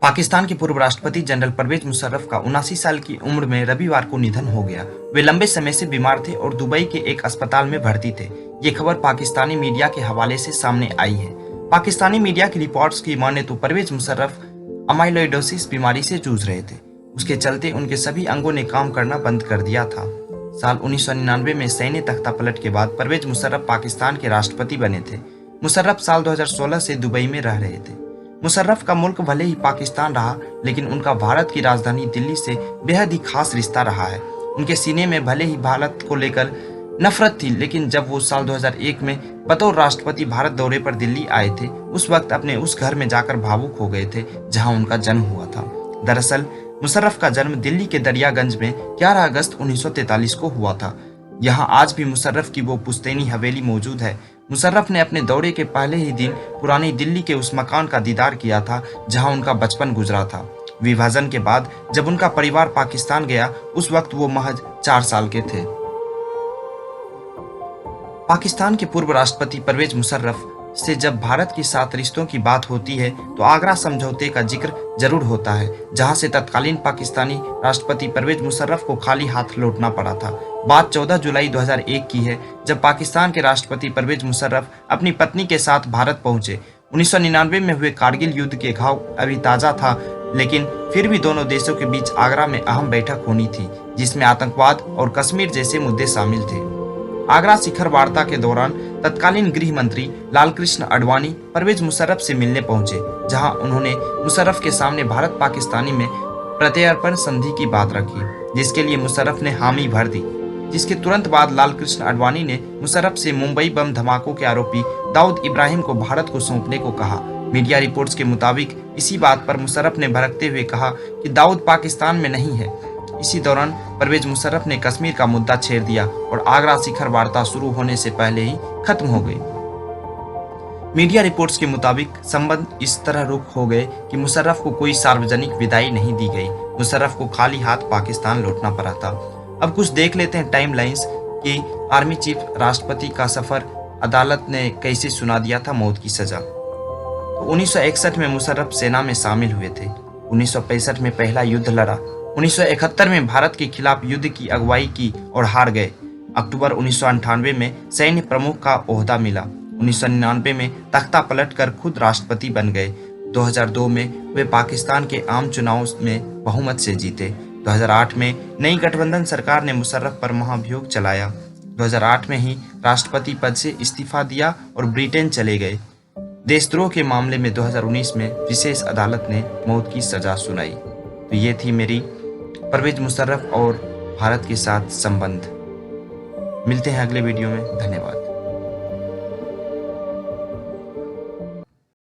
पाकिस्तान के पूर्व राष्ट्रपति जनरल परवेज मुशर्रफ का 79 साल की उम्र में रविवार को निधन हो गया। वे लंबे समय से बीमार थे और दुबई के एक अस्पताल में भर्ती थे। ये खबर पाकिस्तानी मीडिया के हवाले से सामने आई है। पाकिस्तानी मीडिया की रिपोर्ट्स की माने तो परवेज मुशर्रफ अमाइलोइडोसिस बीमारी से जूझ रहे थे। उसके चलते उनके सभी अंगों ने काम करना बंद कर दिया था। साल 1999 में सैन्य तख्तापलट के बाद परवेज मुशर्रफ पाकिस्तान के राष्ट्रपति बने थे। मुशर्रफ साल 2016 से दुबई में रह रहे थे। मुशर्रफ का मुल्क भले ही पाकिस्तान रहा, लेकिन उनका भारत की राजधानी दिल्ली से बेहद ही खास रिश्ता रहा है। उनके सीने में भले ही भारत को लेकर नफरत थी, लेकिन जब वो साल 2001 में बतौर राष्ट्रपति भारत दौरे पर दिल्ली आए थे, उस वक्त अपने उस घर में जाकर भावुक हो गए थे जहां उनका जन्म हुआ था। दरअसल मुशर्रफ का जन्म दिल्ली के दरियागंज में 11 अगस्त 1943 को हुआ था। यहाँ आज भी मुशर्रफ की वो पुश्तैनी हवेली मौजूद है। मुशर्रफ ने अपने दौरे के पहले ही दिन पुरानी दिल्ली के उस मकान का दीदार किया था जहां उनका बचपन गुजरा था। विभाजन के बाद जब उनका परिवार पाकिस्तान गया, उस वक्त वो महज 4 साल के थे। पाकिस्तान के पूर्व राष्ट्रपति परवेज मुशर्रफ से जब भारत के साथ रिश्तों की बात होती है तो आगरा समझौते का जिक्र जरूर होता है, जहां से तत्कालीन पाकिस्तानी राष्ट्रपति परवेज मुशर्रफ को खाली हाथ लौटना पड़ा था। बात 14 जुलाई 2001 की है, जब पाकिस्तान के राष्ट्रपति परवेज मुशर्रफ अपनी पत्नी के साथ भारत पहुंचे। 1999 में हुए कारगिल युद्ध के घाव अभी ताजा था, लेकिन फिर भी दोनों देशों के बीच आगरा में अहम बैठक होनी थी, जिसमें आतंकवाद और कश्मीर जैसे मुद्दे शामिल थे। आगरा शिखर वार्ता के दौरान तत्कालीन गृह मंत्री लालकृष्ण आडवाणी परवेज मुशर्रफ से मिलने पहुंचे, जहां उन्होंने मुशर्रफ के सामने भारत पाकिस्तानी में प्रत्यर्पण संधि की बात रखी, जिसके लिए मुशर्रफ ने हामी भर दी। जिसके तुरंत बाद लालकृष्ण आडवाणी ने मुशर्रफ से मुंबई बम धमाकों के आरोपी दाऊद इब्राहिम को भारत को सौंपने को कहा। मीडिया रिपोर्ट्स के मुताबिक इसी बात पर मुशर्रफ ने भड़कते हुए कहा कि दाऊद पाकिस्तान में नहीं है। इसी दौरान परवेज मुशर्रफ ने कश्मीर का मुद्दा छेड़ दिया और आगरा शिखर वार्ता शुरू होने से पहले ही खत्म हो गई। मीडिया रिपोर्ट्स के मुताबिक संबंध इस तरह रुख हो गए कि मुशर्रफ को कोई सार्वजनिक विदाई नहीं दी गई। मुशर्रफ को खाली हाथ पाकिस्तान लौटना पड़ा था। अब कुछ देख लेते हैं टाइमलाइंस कि आर्मी चीफ राष्ट्रपति का सफर अदालत ने कैसे सुना दिया था मौत की सजा। 1961 में मुशर्रफ सेना में शामिल हुए थे। 1965 में पहला युद्ध लड़ा। 1971 में भारत के खिलाफ युद्ध की अगुवाई की और हार गए। अक्टूबर 1998 में सैन्य प्रमुख का ओहदा मिला। 1999 में तख्ता पलट कर खुद राष्ट्रपति बन गए। 2002 में वे पाकिस्तान के आम चुनाव में बहुमत से जीते। 2008 में नई गठबंधन सरकार ने मुशर्रफ पर महाभियोग चलाया। 2008 में ही राष्ट्रपति पद से इस्तीफा दिया और ब्रिटेन चले गए। देशद्रोह के मामले में 2019 में विशेष अदालत ने मौत की सजा सुनाई। तो ये थी मेरी परवेज मुशर्रफ और भारत के साथ संबंध। मिलते हैं अगले वीडियो में। धन्यवाद।